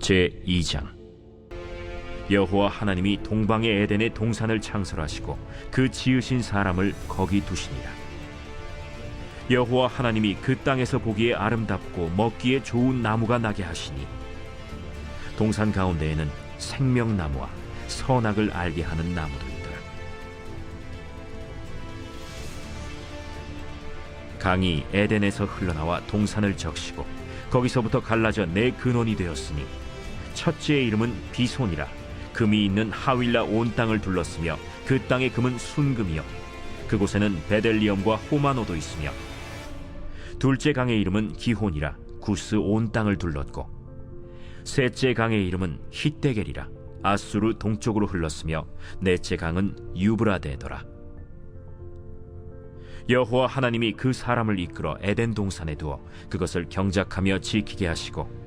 제2장. 여호와 하나님이 동방의 에덴의 동산을 창설하시고 그 지으신 사람을 거기 두시니라. 여호와 하나님이 그 땅에서 보기에 아름답고 먹기에 좋은 나무가 나게 하시니 동산 가운데에는 생명나무와 선악을 알게 하는 나무들이더라. 강이 에덴에서 흘러나와 동산을 적시고 거기서부터 갈라져 네 근원이 되었으니 첫째의 이름은 비손이라. 금이 있는 하윌라 온 땅을 둘렀으며 그 땅의 금은 순금이요 그곳에는 베델리엄과 호마노도 있으며, 둘째 강의 이름은 기혼이라. 구스 온 땅을 둘렀고, 셋째 강의 이름은 히데겔이라. 아수르 동쪽으로 흘렀으며 넷째 강은 유브라데더라. 여호와 하나님이 그 사람을 이끌어 에덴 동산에 두어 그것을 경작하며 지키게 하시고,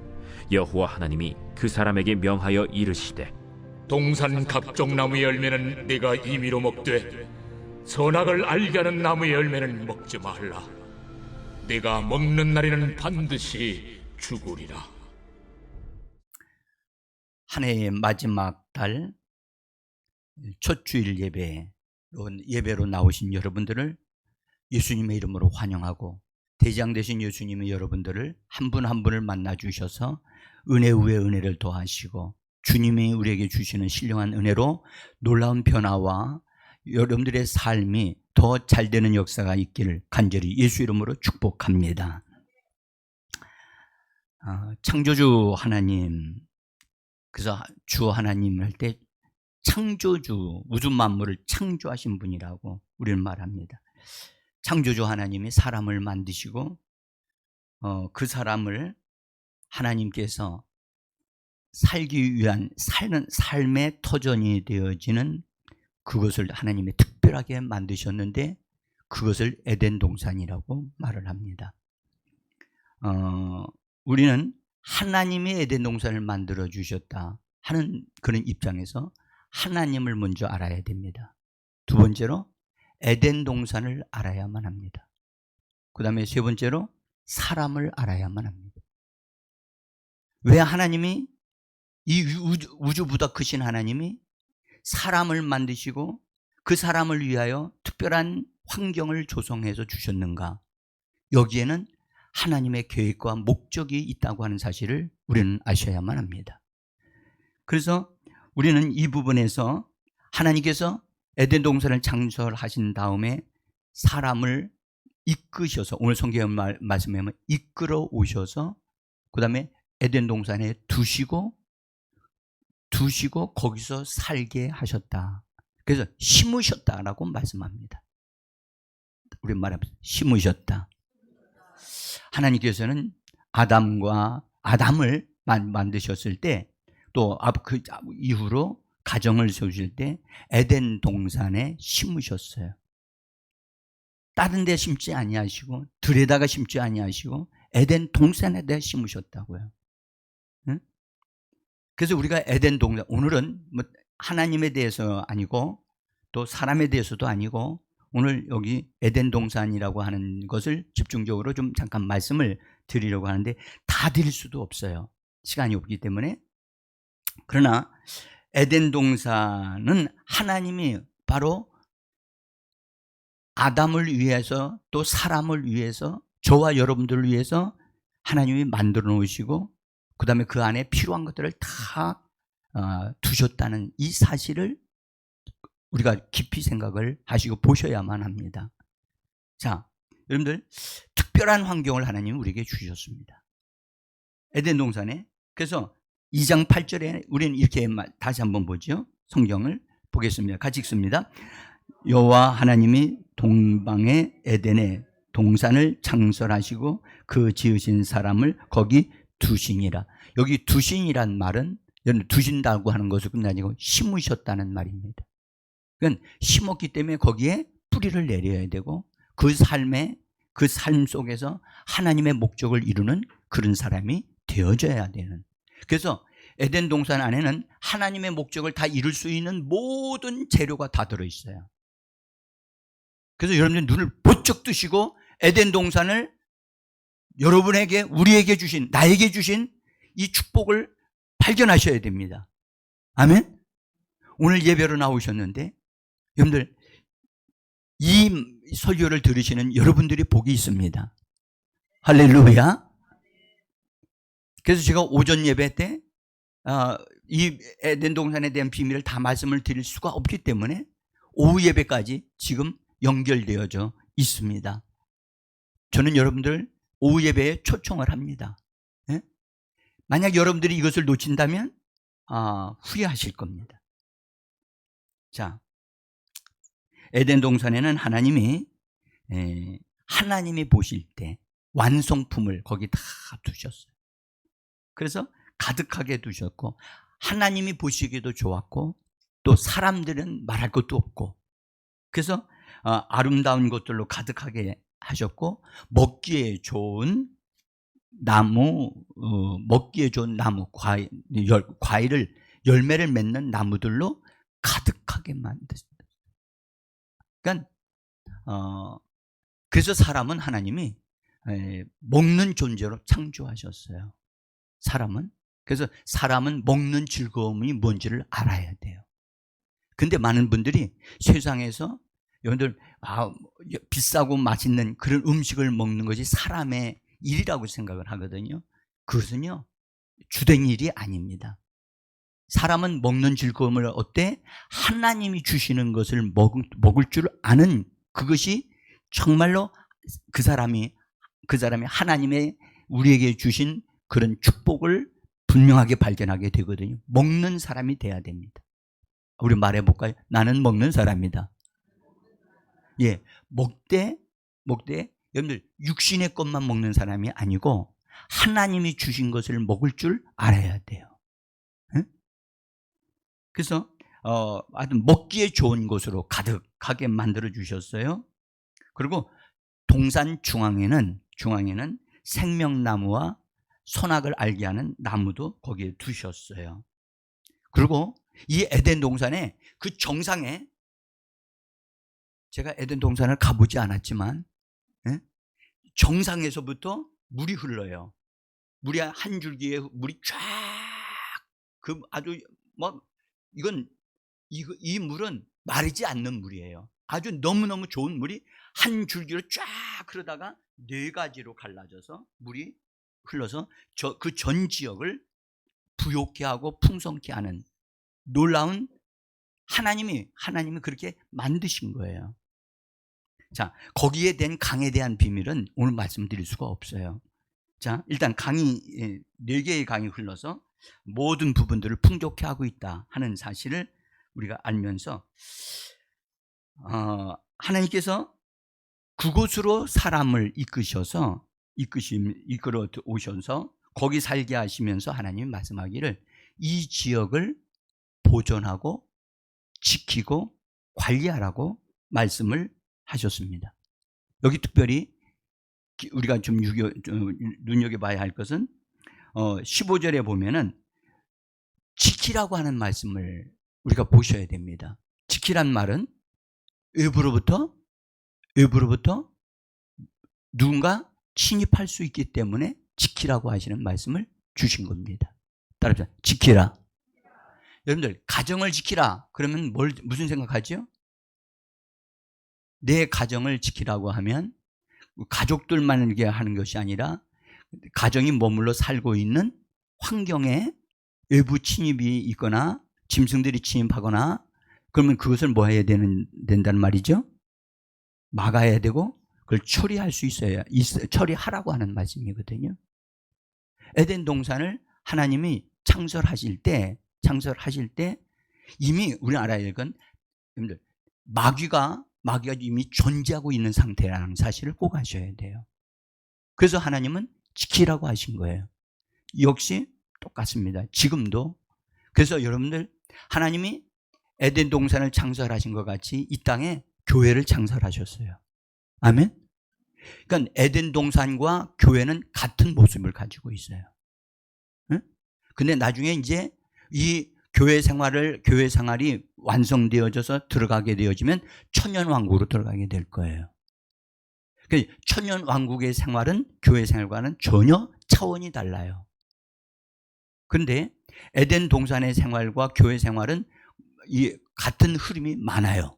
여호와 하나님이 그 사람에게 명하여 이르시되, 동산 각종 나무의 열매는 네가 임의로 먹되 선악을 알게 하는 나무의 열매는 먹지 말라. 네가 먹는 날에는 반드시 죽으리라. 한 해의 마지막 달 첫 주일 예배로 나오신 여러분들을 예수님의 이름으로 환영하고, 대장 되신 예수님의 여러분들을 한 분 한 분을 만나 주셔서 은혜 위에 은혜를 더하시고, 주님이 우리에게 주시는 신령한 은혜로 놀라운 변화와 여러분들의 삶이 더 잘되는 역사가 있기를 간절히 예수 이름으로 축복합니다. 창조주 하나님, 그래서 주 하나님 할 때 창조주, 우주 만물을 창조하신 분이라고 우리는 말합니다. 창조주 하나님이 사람을 만드시고 그 사람을 하나님께서 살기 위한 사는 삶의 터전이 되어지는 그것을 하나님이 특별하게 만드셨는데, 그것을 에덴 동산이라고 말을 합니다. 우리는 하나님이 에덴 동산을 만들어 주셨다 하는 그런 입장에서 하나님을 먼저 알아야 됩니다. 두 번째로 에덴 동산을 알아야만 합니다. 그 다음에 세 번째로 사람을 알아야만 합니다. 왜 하나님이, 이 우주보다 크신 하나님이 사람을 만드시고 그 사람을 위하여 특별한 환경을 조성해서 주셨는가? 여기에는 하나님의 계획과 목적이 있다고 하는 사실을 우리는 아셔야만 합니다. 그래서 우리는 이 부분에서 하나님께서 에덴 동산을 창설하신 다음에 사람을 이끄셔서, 오늘 성경 말씀에 보면 이끌어 오셔서 그 다음에 에덴 동산에 두시고 거기서 살게 하셨다. 그래서 심으셨다라고 말씀합니다. 우리 말하면 심으셨다. 하나님께서는 아담을 만드셨을 때, 또 그 이후로 가정을 세우실 때 에덴 동산에 심으셨어요. 다른 데 심지 아니하시고 들에다가 심지 아니하시고 에덴 동산에다 심으셨다고요. 응? 그래서 우리가 에덴 동산, 오늘은 뭐 하나님에 대해서 아니고 또 사람에 대해서도 아니고, 오늘 여기 에덴 동산이라고 하는 것을 집중적으로 좀 잠깐 말씀을 드리려고 하는데 다 드릴 수도 없어요. 시간이 없기 때문에. 그러나 에덴 동산은 하나님이 바로 아담을 위해서, 또 사람을 위해서, 저와 여러분들을 위해서 하나님이 만들어 놓으시고 그 다음에 그 안에 필요한 것들을 다 두셨다는 이 사실을 우리가 깊이 생각을 하시고 보셔야만 합니다. 자, 여러분들, 특별한 환경을 하나님이 우리에게 주셨습니다. 에덴 동산에. 그래서 2장 8절에 우리는 이렇게 다시 한번 보죠. 성경을 보겠습니다. 같이 읽습니다. 여호와 하나님이 동방의 에덴에 동산을 창설하시고 그 지으신 사람을 거기 두시니라. 여기 두신이란 말은, 두신다고 하는 것을 끝나고 심으셨다는 말입니다. 그러니까 심었기 때문에 거기에 뿌리를 내려야 되고, 그 삶 속에서 하나님의 목적을 이루는 그런 사람이 되어져야 되는. 그래서 에덴 동산 안에는 하나님의 목적을 다 이룰 수 있는 모든 재료가 다 들어있어요. 그래서 여러분들 눈을 번쩍 뜨시고 에덴 동산을 여러분에게, 우리에게 주신, 나에게 주신 이 축복을 발견하셔야 됩니다. 아멘? 오늘 예배로 나오셨는데 여러분들 이 설교를 들으시는 여러분들이 복이 있습니다. 할렐루야. 그래서 제가 오전 예배 때 이 에덴 동산에 대한 비밀을 다 말씀을 드릴 수가 없기 때문에 오후 예배까지 지금 연결되어져 있습니다. 저는 여러분들 오후 예배에 초청을 합니다. 예? 만약 여러분들이 이것을 놓친다면 후회하실 겁니다. 자, 에덴 동산에는 하나님이 보실 때 완성품을 거기 다 두셨어요. 그래서 가득하게 두셨고 하나님이 보시기에도 좋았고 또 사람들은 말할 것도 없고 그래서 아름다운 것들로 가득하게 하셨고 먹기에 좋은 나무, 과일을 열매를 맺는 나무들로 가득하게 만드셨어요. 그러니까 그래서 사람은 하나님이 먹는 존재로 창조하셨어요. 그래서 사람은 먹는 즐거움이 뭔지를 알아야 돼요. 근데 많은 분들이 세상에서 여러분들 비싸고 맛있는 그런 음식을 먹는 것이 사람의 일이라고 생각을 하거든요. 그것은요 주된 일이 아닙니다. 사람은 먹는 즐거움을 어때? 하나님이 주시는 것을 먹을 줄 아는 그것이 정말로 그 사람이 하나님의 우리에게 주신 그런 축복을 분명하게 발견하게 되거든요. 먹는 사람이 돼야 됩니다. 우리 말해볼까요? 나는 먹는 사람이다. 예, 먹되 여러분들 육신의 것만 먹는 사람이 아니고 하나님이 주신 것을 먹을 줄 알아야 돼요. 응? 그래서 아주 먹기에 좋은 곳으로 가득하게 만들어 주셨어요. 그리고 동산 중앙에는 생명나무와 선악을 알게 하는 나무도 거기에 두셨어요. 그리고 이 에덴 동산의 그 정상에 제가 에덴 동산을 가보지 않았지만 정상에서부터 물이 흘러요. 물이 한 줄기에 물이 쫙 아주 이 물은 마르지 않는 물이에요. 아주 너무너무 좋은 물이 한 줄기로 쫙 흐르다가 네 가지로 갈라져서 물이 흘러서 그 전 지역을 부욕케 하고 풍성케 하는 놀라운 하나님이 그렇게 만드신 거예요. 자, 거기에 된 강에 대한 비밀은 오늘 말씀드릴 수가 없어요. 자, 일단 강이 4개의 강이 흘러서 모든 부분들을 풍족케 하고 있다 하는 사실을 우리가 알면서 하나님께서 그곳으로 사람을 이끌어 오셔서 거기 살게 하시면서 하나님이 말씀하기를 이 지역을 보존하고 지키고 관리하라고 말씀을 하셨습니다. 여기 특별히 우리가 좀 눈여겨봐야 할 것은 15절에 보면은 지키라고 하는 말씀을 우리가 보셔야 됩니다. 지키란 말은 외부로부터 누군가 침입할 수 있기 때문에 지키라고 하시는 말씀을 주신 겁니다. 따라서 지키라. 여러분들 가정을 지키라 그러면 무슨 생각하죠? 내 가정을 지키라고 하면 가족들만 이렇게 하는 것이 아니라 가정이 머물러 살고 있는 환경에 외부 침입이 있거나 짐승들이 침입하거나 그러면 그것을 뭐 해야 된다는 말이죠? 막아야 되고 그걸 처리할 수 있어야 처리하라고 하는 말씀이거든요. 에덴 동산을 하나님이 창설하실 때 이미 우리 알아야 될 건 여러분들 마귀가 이미 존재하고 있는 상태라는 사실을 꼭 아셔야 돼요. 그래서 하나님은 지키라고 하신 거예요. 역시 똑같습니다. 지금도. 그래서 여러분들 하나님이 에덴 동산을 창설하신 것 같이 이 땅에 교회를 창설하셨어요. 아멘? 그러니까 에덴 동산과 교회는 같은 모습을 가지고 있어요. 응? 근데 나중에 이제 이 교회 생활이 완성되어져서 들어가게 되어지면 천년왕국으로 들어가게 될 거예요. 그러니까 천년왕국의 생활은 교회 생활과는 전혀 차원이 달라요. 그런데 에덴 동산의 생활과 교회 생활은 이 같은 흐름이 많아요.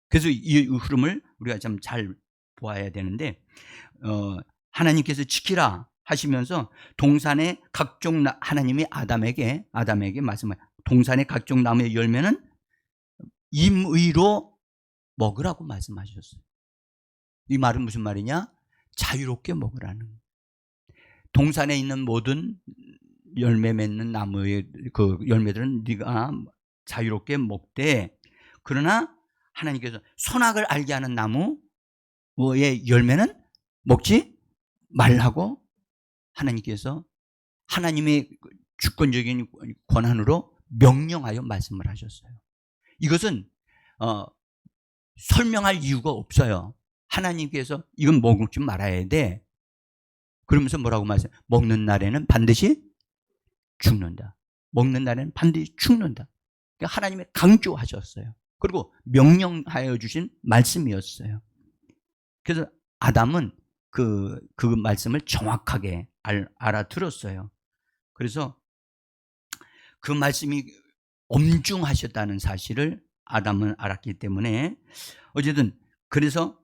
그래서 이 흐름을 우리가 좀 잘 보아야 되는데, 하나님께서 지키라 하시면서 동산의 각종 하나님이 아담에게 말씀하여 동산의 각종 나무의 열매는 임의로 먹으라고 말씀하셨어요. 이 말은 무슨 말이냐? 자유롭게 먹으라는. 동산에 있는 모든 열매 맺는 나무의 그 열매들은 네가 자유롭게 먹되, 그러나 하나님께서 선악을 알게 하는 나무의 열매는 먹지 말라고 하나님께서 하나님의 주권적인 권한으로 명령하여 말씀을 하셨어요. 이것은 설명할 이유가 없어요. 하나님께서 이건 먹지 말아야 돼. 그러면서 뭐라고 말씀해요? 먹는 날에는 반드시 죽는다. 먹는 날에는 반드시 죽는다. 그러니까 하나님이 강조하셨어요. 그리고 명령하여 주신 말씀이었어요. 그래서 아담은 그 말씀을 정확하게 알아들었어요. 그래서 그 말씀이 엄중하셨다는 사실을 아담은 알았기 때문에, 어쨌든 그래서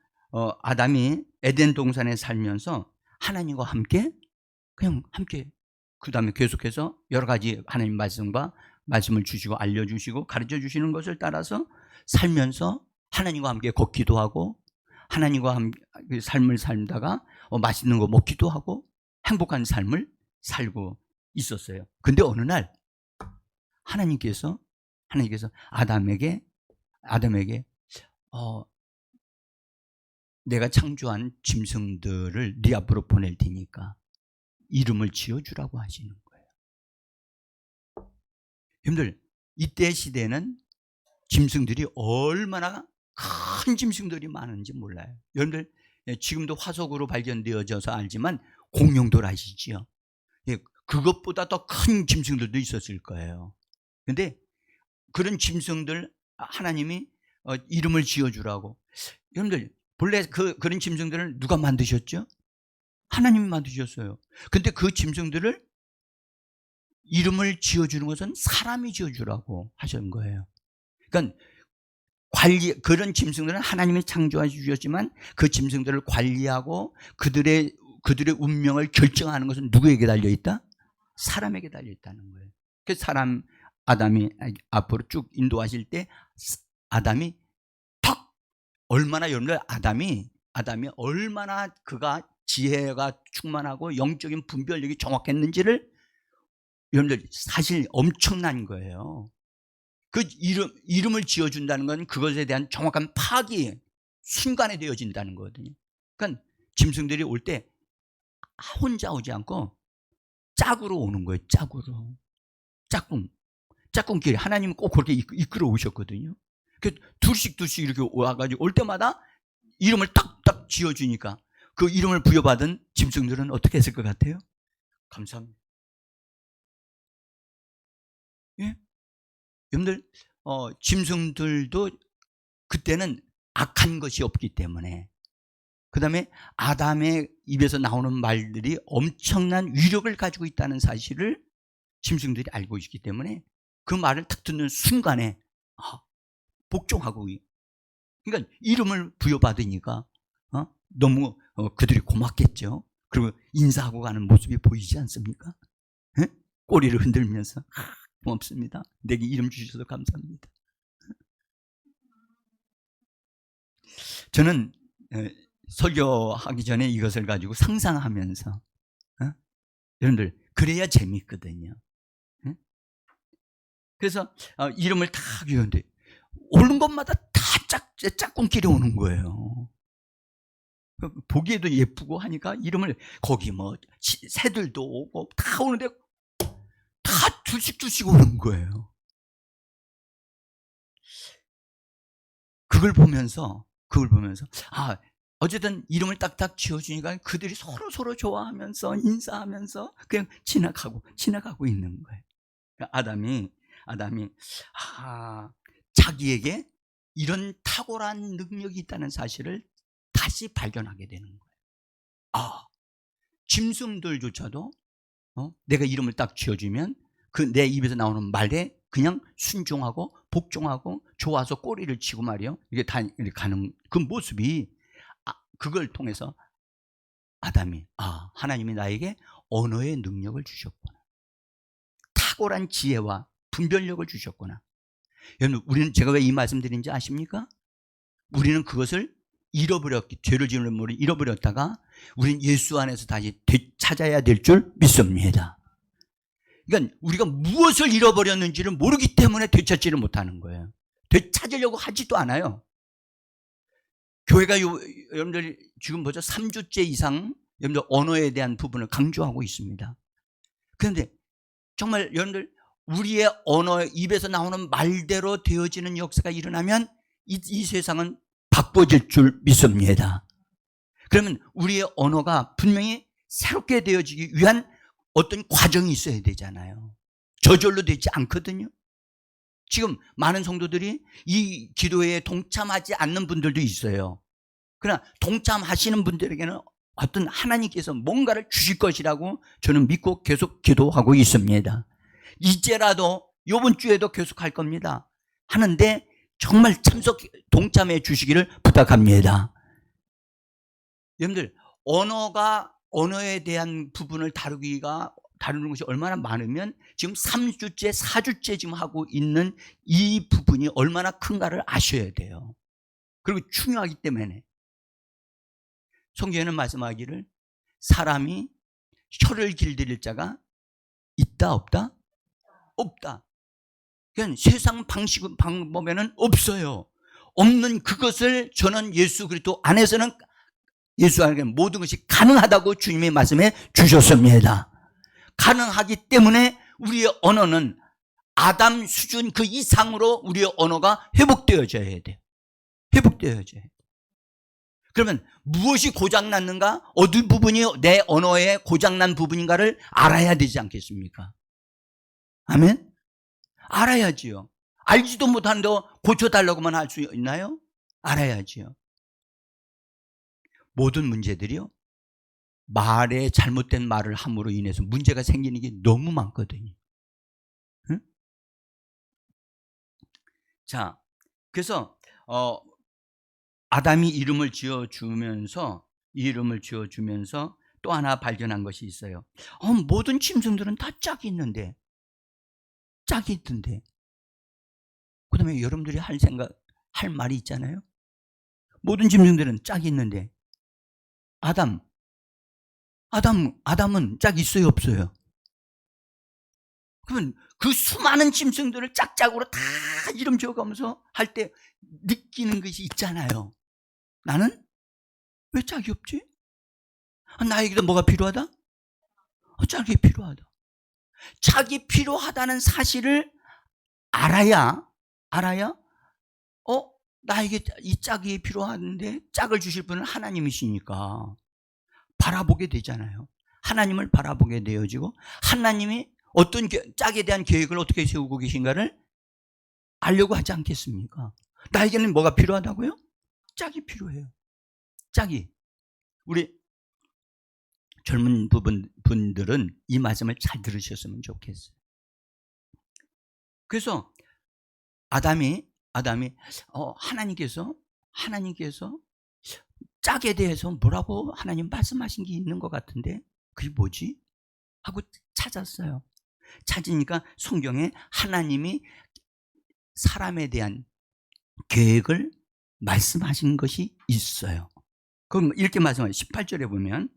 아담이 에덴 동산에 살면서 하나님과 함께 그 다음에 계속해서 여러 가지 하나님 말씀을 주시고 알려주시고 가르쳐 주시는 것을 따라서 살면서 하나님과 함께 걷기도 하고, 하나님과 함께 삶을 살다가 맛있는 거 먹기도 하고 행복한 삶을 살고 있었어요. 근데 어느 날 하나님께서 아담에게 내가 창조한 짐승들을 네 앞으로 보낼 테니까 이름을 지어주라고 하시는 거예요. 여러분들, 이때 시대는 짐승들이 얼마나 큰 짐승들이 많은지 몰라요. 여러분들, 지금도 화석으로 발견되어져서 알지만 공룡돌 아시지요? 그것보다 더 큰 짐승들도 있었을 거예요. 그런데 그런 짐승들 하나님이 이름을 지어주라고. 여러분들, 본래 그런 짐승들을 누가 만드셨죠? 하나님이 만드셨어요. 근데 그 짐승들을 이름을 지어주는 것은 사람이 지어주라고 하신 거예요. 그러니까 그런 짐승들은 하나님이 창조해 주셨지만 그 짐승들을 관리하고 그들의 운명을 결정하는 것은 누구에게 달려있다? 사람에게 달려있다는 거예요. 그래서 아담이 앞으로 쭉 인도하실 때 아담이 얼마나, 여러분들, 아담이 얼마나 그가 지혜가 충만하고 영적인 분별력이 정확했는지를 여러분들 사실 엄청난 거예요. 그 이름을 지어준다는 건 그것에 대한 정확한 파악이 순간에 되어진다는 거거든요. 그러니까 짐승들이 올 때 혼자 오지 않고 짝으로 오는 거예요. 짝꿍끼리 하나님은 꼭 그렇게 이끌어 오셨거든요. 둘씩 이렇게 와가지고 올 때마다 이름을 딱딱 지어주니까 그 이름을 부여받은 짐승들은 어떻게 했을 것 같아요? 감사합니다. 예? 여러분들, 짐승들도 그때는 악한 것이 없기 때문에, 그 다음에 아담의 입에서 나오는 말들이 엄청난 위력을 가지고 있다는 사실을 짐승들이 알고 있기 때문에 그 말을 딱 듣는 순간에 복종하고, 그러니까 이름을 부여받으니까 너무 그들이 고맙겠죠. 그리고 인사하고 가는 모습이 보이지 않습니까? 에? 꼬리를 흔들면서 고맙습니다. 내게 이름 주셔서 감사합니다. 저는 설교하기 전에 이것을 가지고 상상하면서, 여러분들, 그래야 재밌거든요. 그래서 이름을 다 외우는데 오는 것마다 다 짝꿍끼리 오는 거예요. 보기에도 예쁘고 하니까 이름을, 거기 새들도 오고 다 오는데 다 둘씩 오는 거예요. 그걸 보면서 어쨌든 이름을 딱딱 지어주니까 그들이 서로 좋아하면서 인사하면서 그냥 지나가고 있는 거예요. 아담이 자기에게 이런 탁월한 능력이 있다는 사실을 다시 발견하게 되는 거예요. 짐승들조차도 내가 이름을 딱 지어주면 그 내 입에서 나오는 말에 그냥 순종하고 복종하고 좋아서 꼬리를 치고 말이요. 이게 다 이렇게 가는 그 모습이 그걸 통해서 아담이 하나님이 나에게 언어의 능력을 주셨구나. 탁월한 지혜와 분별력을 주셨구나. 여러분, 우리는 제가 왜 이 말씀 드린지 아십니까? 우리는 그것을 잃어버렸기, 죄를 지은 물을 잃어버렸다가 우리는 예수 안에서 다시 되찾아야 될 줄 믿습니다. 그러니까 우리가 무엇을 잃어버렸는지를 모르기 때문에 되찾지를 못하는 거예요. 되찾으려고 하지도 않아요. 교회가 여러분들 지금 보죠. 3주째 이상 여러분들 언어에 대한 부분을 강조하고 있습니다. 그런데 정말 여러분들 우리의 언어, 입에서 나오는 말대로 되어지는 역사가 일어나면 이 세상은 바꿔질 줄 믿습니다. 그러면 우리의 언어가 분명히 새롭게 되어지기 위한 어떤 과정이 있어야 되잖아요. 저절로 되지 않거든요. 지금 많은 성도들이 이 기도회에 동참하지 않는 분들도 있어요. 그러나 동참하시는 분들에게는 어떤 하나님께서 뭔가를 주실 것이라고 저는 믿고 계속 기도하고 있습니다. 이제라도 이번 주에도 계속 할 겁니다. 하는데 정말 동참해 주시기를 부탁합니다. 여러분들 언어에 대한 부분을 다루는 것이 얼마나 많으면 지금 3주째 4주째 지금 하고 있는 이 부분이 얼마나 큰가를 아셔야 돼요. 그리고 중요하기 때문에 성경에는 말씀하기를 사람이 혀를 길들일 자가 있다 없다? 없다. 그냥 세상 방법에는 없어요. 없는 그것을 저는 예수 그리스도 안에서는 예수 안에 모든 것이 가능하다고 주님이 말씀해 주셨습니다. 가능하기 때문에 우리의 언어는 아담 수준 그 이상으로 우리의 언어가 회복되어져야 돼요. 회복되어져야 돼요. 그러면 무엇이 고장났는가? 어떤 부분이 내 언어에 고장난 부분인가를 알아야 되지 않겠습니까? 아멘? 알아야지요. 알지도 못하는데 고쳐달라고만 할 수 있나요? 알아야지요. 모든 문제들이요, 말에 잘못된 말을 함으로 인해서 문제가 생기는 게 너무 많거든요. 응? 자, 그래서 아담이 이름을 지어주면서 또 하나 발견한 것이 있어요. 모든 짐승들은 다 짝이 있는데 그 다음에 여러분들이 할 말이 있잖아요. 모든 짐승들은 짝이 있는데 아담은 짝이 있어요 없어요? 그러면 그 수많은 짐승들을 짝짝으로 다 이름 지어가면서 할 때 느끼는 것이 있잖아요. 나는 왜 짝이 없지? 나에게도 뭐가 필요하다? 짝이 필요하다. 짝이 필요하다는 사실을 알아야 나에게 이 짝이 필요한데 짝을 주실 분은 하나님이시니까 바라보게 되잖아요. 하나님을 바라보게 되어지고 하나님이 어떤 짝에 대한 계획을 어떻게 세우고 계신가를 알려고 하지 않겠습니까? 나에게는 뭐가 필요하다고요? 짝이 필요해요. 짝이. 우리 젊은 분들은 이 말씀을 잘 들으셨으면 좋겠어요. 그래서 아담이 하나님께서 짝에 대해서 뭐라고 하나님 말씀하신 게 있는 것 같은데 그게 뭐지? 하고 찾았어요. 찾으니까 성경에 하나님이 사람에 대한 계획을 말씀하신 것이 있어요. 그럼 이렇게 말씀하세요. 18절에 보면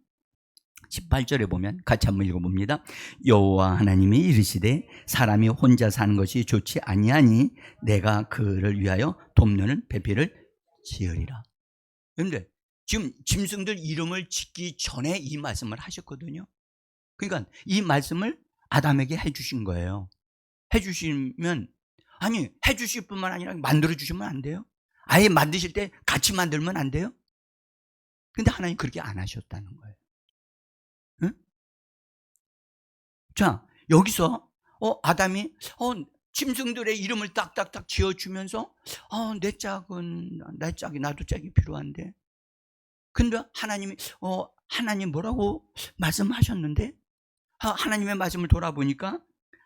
같이 한번 읽어봅니다. 여호와 하나님이 이르시되 사람이 혼자 사는 것이 좋지 아니하니 내가 그를 위하여 돕는 배필을 지으리라. 그런데 지금 짐승들 이름을 짓기 전에 이 말씀을 하셨거든요. 그러니까 이 말씀을 아담에게 해주신 거예요. 해주시면 해주실 뿐만 아니라 만들어 주시면 안 돼요? 아예 만드실 때 같이 만들면 안 돼요? 근데 하나님 그렇게 안 하셨다는 거예요. 응? 자, 여기서 아담이 짐승들의 이름을 딱딱딱 지어주면서 내 짝이 나도 짝이 필요한데 근데 하나님 뭐라고 말씀하셨는데 하나님의 말씀을 돌아보니까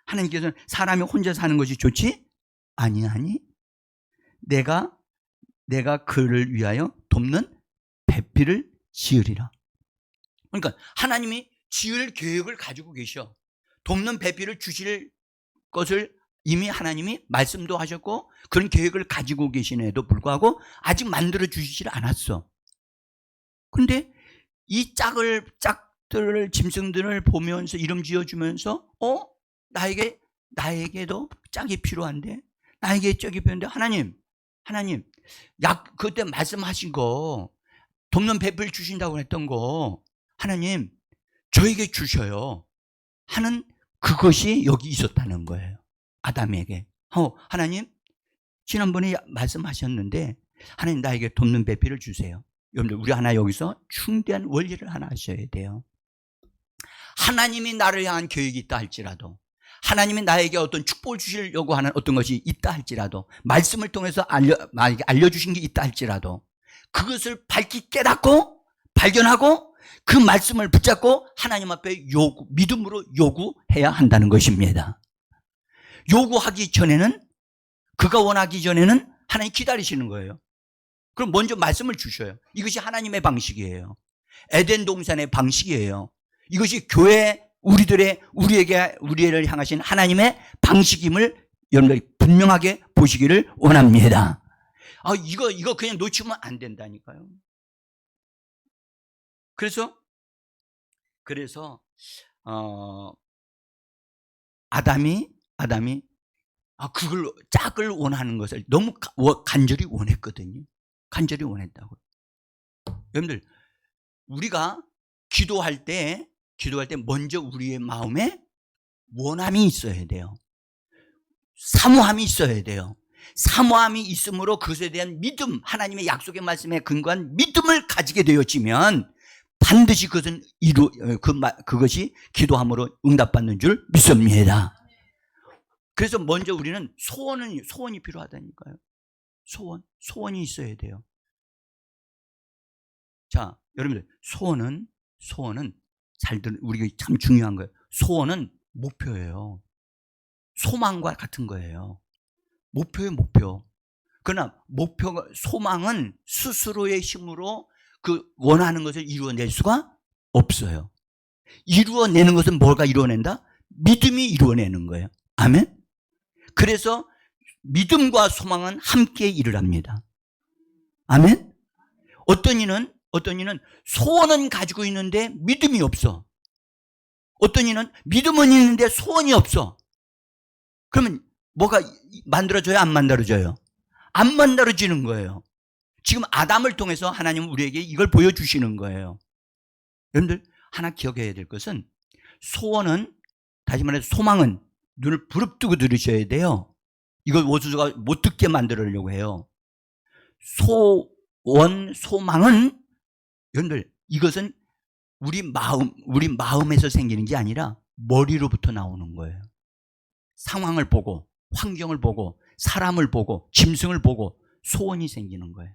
하나님께서는 사람이 혼자 사는 것이 좋지? 아니. 내가 그를 위하여 돕는 배필을 지으리라. 그러니까 하나님이 지을 계획을 가지고 계셔. 돕는 배필을 주실 것을 이미 하나님이 말씀도 하셨고 그런 계획을 가지고 계시에도 불구하고 아직 만들어 주시질 않았어. 근데 이 짝들을 짐승들을 보면서 이름 지어주면서 나에게도 짝이 필요한데 나에게 짝이 필요한데 하나님 그때 말씀하신 거 돕는 배필 주신다고 했던 거 하나님 저에게 주셔요 하는 그것이 여기 있었다는 거예요. 아담에게. 하나님 지난번에 말씀하셨는데 하나님 나에게 돕는 배필을 주세요. 여러분들 우리 하나 여기서 중대한 원리를 하나 하셔야 돼요. 하나님이 나를 향한 계획이 있다 할지라도 하나님이 나에게 어떤 축복을 주시려고 하는 어떤 것이 있다 할지라도 말씀을 통해서 나에게 알려주신 게 있다 할지라도 그것을 밝히 깨닫고 발견하고 그 말씀을 붙잡고 하나님 앞에 믿음으로 요구해야 한다는 것입니다. 요구하기 전에는 그가 원하기 전에는 하나님 기다리시는 거예요. 그럼 먼저 말씀을 주셔요. 이것이 하나님의 방식이에요. 에덴 동산의 방식이에요. 이것이 교회 우리를 향하신 하나님의 방식임을 여러분들이 분명하게 보시기를 원합니다. 이거 그냥 놓치면 안 된다니까요. 그래서 아담이 그걸 짝을 원하는 것을 너무 간절히 원했거든요. 간절히 원했다고. 여러분들 우리가 기도할 때 먼저 우리의 마음에 원함이 있어야 돼요. 사모함이 있어야 돼요. 사모함이 있으므로 그것에 대한 믿음, 하나님의 약속의 말씀에 근거한 믿음을 가지게 되어지면 반드시 그것은 그것이 기도함으로 응답받는 줄 믿습니다. 그래서 먼저 우리는 소원이 필요하다니까요. 소원이 있어야 돼요. 자, 여러분들 소원은 우리가 참 중요한 거예요. 소원은 목표예요. 소망과 같은 거예요. 목표예요, 목표. 그러나 소망은 스스로의 힘으로 그 원하는 것을 이루어낼 수가 없어요. 이루어내는 것은 뭐가 이루어낸다? 믿음이 이루어내는 거예요. 아멘? 그래서 믿음과 소망은 함께 일을 합니다. 아멘? 어떤 이는 소원은 가지고 있는데 믿음이 없어. 어떤 이는 믿음은 있는데 소원이 없어. 그러면 뭐가 만들어져요? 안 만들어져요? 안 만들어지는 거예요. 지금 아담을 통해서 하나님은 우리에게 이걸 보여주시는 거예요. 여러분들 하나 기억해야 될 것은 소원은, 다시 말해서 소망은 눈을 부릅뜨고 들으셔야 돼요. 이걸 오수수가 못 듣게 만들려고 해요. 소망은 여러분들 이것은 우리 마음에서 생기는 게 아니라 머리로부터 나오는 거예요. 상황을 보고 환경을 보고 사람을 보고 짐승을 보고 소원이 생기는 거예요.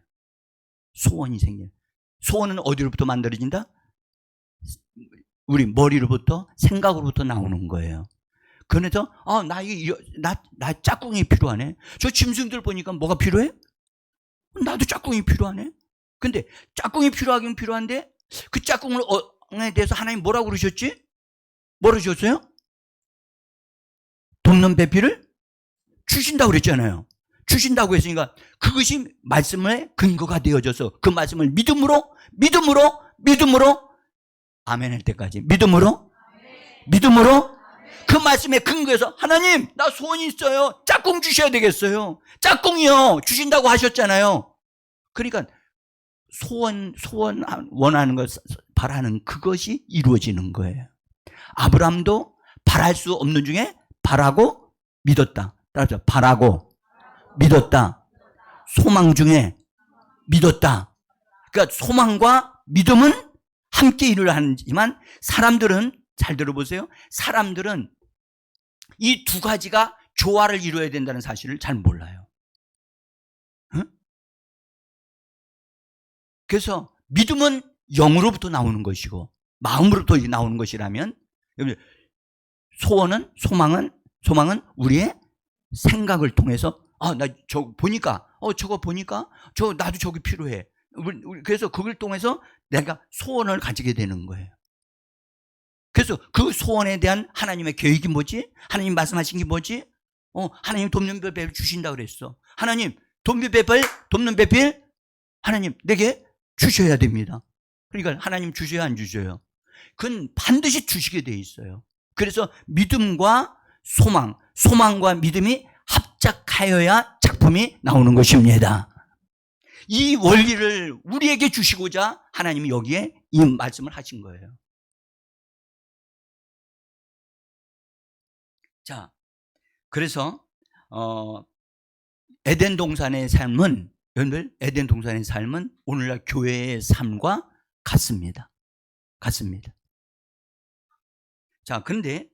소원은 어디로부터 만들어진다? 우리 머리로부터 생각으로부터 나오는 거예요. 그래서 나 짝꿍이 필요하네. 저 짐승들 보니까 뭐가 필요해? 나도 짝꿍이 필요하네. 근데 짝꿍이 필요하긴 필요한데 그 짝꿍에 대해서 하나님 뭐라고 그러셨지? 뭐라고 주셨어요? 돕는 배필을 주신다고 그랬잖아요. 주신다고 했으니까 그것이 말씀의 근거가 되어져서 그 말씀을 믿음으로 아멘 할 때까지 믿음으로 그 말씀의 근거에서 하나님 나 소원이 있어요. 짝꿍 주셔야 되겠어요. 짝꿍이요 주신다고 하셨잖아요. 그러니까 소원 원하는 것 바라는 그것이 이루어지는 거예요. 아브라함도 바랄 수 없는 중에 바라고 믿었다. 따라서 바라고 믿었다. 소망 중에 믿었다. 그러니까 소망과 믿음은 함께 일을 하지만 사람들은 잘 들어보세요. 사람들은 이 두 가지가 조화를 이루어야 된다는 사실을 잘 몰라요. 응? 그래서 믿음은 영으로부터 나오는 것이고 마음으로부터 나오는 것이라면 소망은 우리의 생각을 통해서 나 저거 보니까 나도 저기 필요해. 그래서 그걸 통해서 내가 소원을 가지게 되는 거예요. 그래서 그 소원에 대한 하나님의 계획이 뭐지? 하나님 말씀하신 게 뭐지? 하나님 돕는 배필 주신다 그랬어. 하나님 돕는 배필 하나님 내게 주셔야 됩니다. 그러니까 하나님 주셔야 안 주셔요? 그건 반드시 주시게 돼 있어요. 그래서 믿음과 소망과 믿음이 합작하여야 작품이 나오는 것입니다. 이 원리를 우리에게 주시고자 하나님이 여기에 이 말씀을 하신 거예요. 자, 그래서 에덴 동산의 삶은 여러분들 에덴 동산의 삶은 오늘날 교회의 삶과 같습니다. 자, 그런데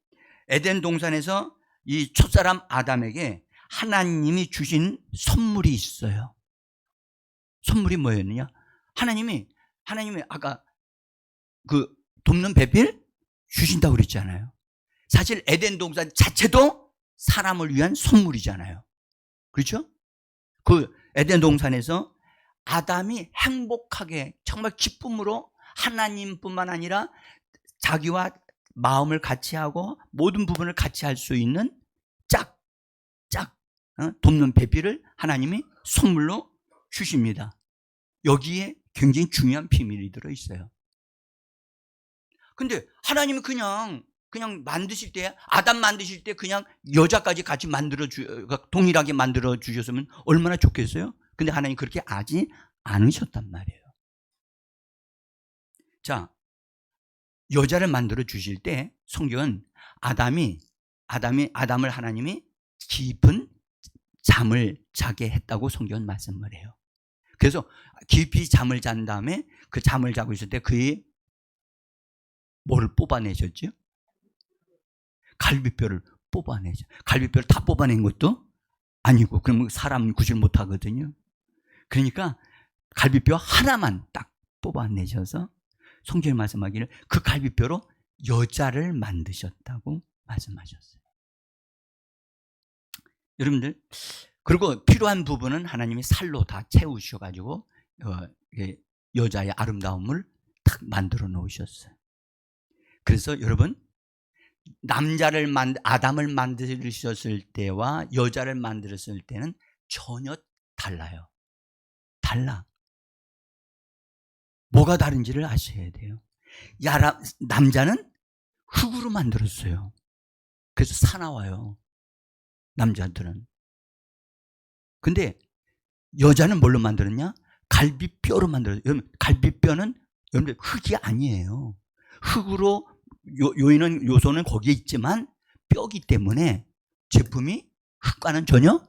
에덴 동산에서 이 첫사람 아담에게 하나님이 주신 선물이 있어요. 선물이 뭐였느냐? 하나님이 아까 그 돕는 배필 주신다고 그랬잖아요. 사실 에덴 동산 자체도 사람을 위한 선물이잖아요. 그렇죠? 그 에덴 동산에서 아담이 행복하게 정말 기쁨으로 하나님뿐만 아니라 자기와 마음을 같이 하고 모든 부분을 같이 할 수 있는 돕는 배필을 하나님이 선물로 주십니다. 여기에 굉장히 중요한 비밀이 들어있어요. 근데 하나님은 그냥 만드실 때, 아담 만드실 때 그냥 여자까지 같이 동일하게 만들어 주셨으면 얼마나 좋겠어요? 근데 하나님 그렇게 하지 않으셨단 말이에요. 자, 여자를 만들어 주실 때 성경은 아담을 하나님이 깊은 잠을 자게 했다고 성경은 말씀을 해요. 그래서 깊이 잠을 잔 다음에 그 잠을 자고 있을 때 그의 뭐를 뽑아내셨죠? 갈비뼈를 뽑아내죠. 갈비뼈를 다 뽑아낸 것도 아니고, 그러면 사람 구실 못 하거든요. 그러니까 갈비뼈 하나만 딱 뽑아내셔서 성경에 말씀하기를 그 갈비뼈로 여자를 만드셨다고 말씀하셨어요. 여러분들, 그리고 필요한 부분은 하나님이 살로 다 채우셔가지고 여자의 아름다움을 딱 만들어 놓으셨어요. 그래서 여러분, 아담을 만드셨을 때와 여자를 만들었을 때는 전혀 달라요. 뭐가 다른지를 아셔야 돼요. 남자는 흙으로 만들었어요. 그래서 사나워요, 남자들은. 근데 여자는 뭘로 만들었냐? 갈비뼈로 만들었어요. 여러분, 갈비뼈는 여러분들 흙이 아니에요. 흙으로 요소는 거기에 있지만 뼈기 때문에 제품이 흙과는 전혀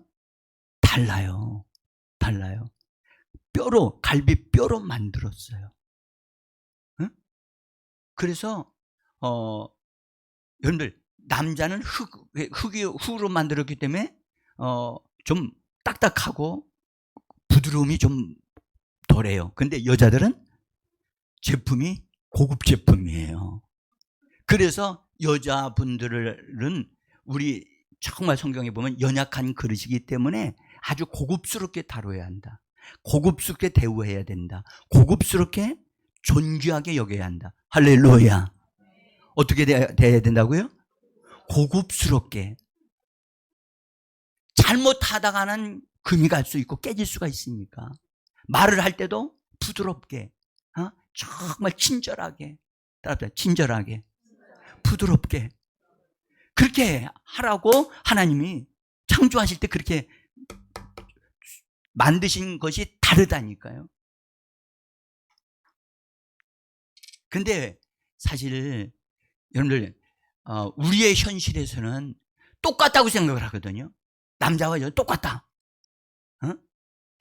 달라요. 갈비뼈로 만들었어요. 응? 그래서 여러분들, 남자는 흙으로 만들었기 때문에 좀 딱딱하고 부드러움이 좀 덜해요. 근데 여자들은 제품이 고급 제품이에요. 그래서 여자분들은 우리 정말 성경에 보면 연약한 그릇이기 때문에 아주 고급스럽게 다뤄야 한다. 고급스럽게 대우해야 된다. 고급스럽게 존귀하게 여겨야 한다. 할렐루야. 어떻게 대해야 된다고요? 고급스럽게. 잘못하다가는 금이 갈 수 있고 깨질 수가 있으니까 말을 할 때도 부드럽게, 정말 친절하게, 부드럽게 그렇게 하라고 하나님이 창조하실 때 그렇게 만드신 것이 다르다니까요. 근데 사실 여러분들, 우리의 현실에서는 똑같다고 생각을 하거든요. 남자와 여자 똑같다